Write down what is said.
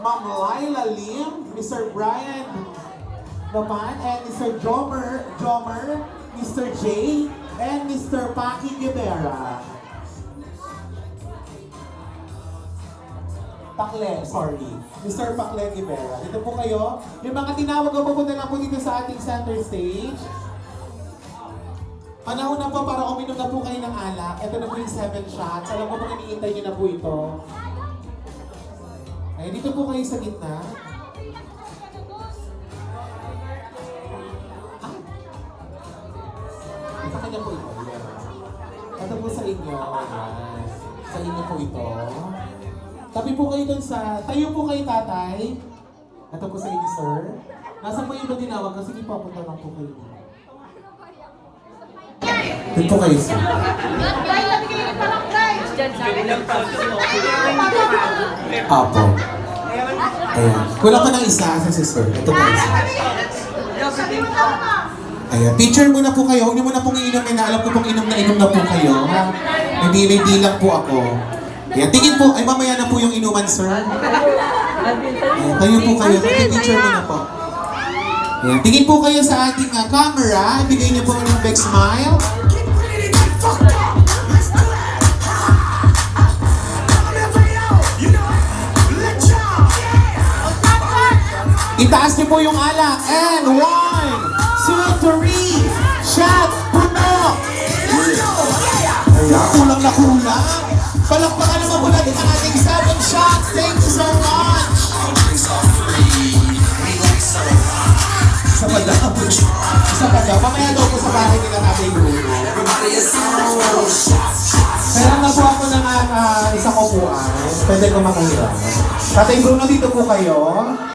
Ma'am Laila Lim, Mr. Brian naman, and Mr. Jomer, Mr. J, and Mr. Paki Guevara. Pakle, sorry. Mr. Pakle Guevara. Dito po kayo. Yung mga tinawag ko pupunta lang po dito sa ating center stage. Panahon na po para uminom na po kayo ng alak. Ito na po yung 7 shots. Alam ko po iniintay nyo na po ito. Ay, dito po kayo sa gitna. Sa kanya po ito. Ito po sa inyo. Ayan. Sa inyo po ito. Tabi po kayo dun sa... Tayo po kayo, tatay. Ito po sa inyo, sir. Nasaan po yung iba tinawag? Sige po, punta lang po kayo. Dito po kayo, sir. Apo. Ayan. Kulang pa ng isa sa sister. Ito po isa. Ayan. Teacher muna po kayo. Huwag niyo muna pong iinom. Alam ko pong inom na po kayo. Ha? May bilang po ako. Ayan. Tingin po. Ay, mamaya na po yung inuman, sir. Ayan. Tayo po kayo. Teacher muna po. Ayan. Tingin po kayo sa ating camera. Ibigay niyo po ng big smile. Itaas niyo po yung alak. And 1, 2, 3, shot, puno! Ayan, kulang na kulang. Palakpakan naman po natin ang ating 7 shots. Thank you so much! Isa pa daw. Isa pa daw. Mamaya daw po sa bahay nila natin yung Meron na po ako ng isang upuan. Pwede ko makahirap. Tatay Bruno, dito po kayo.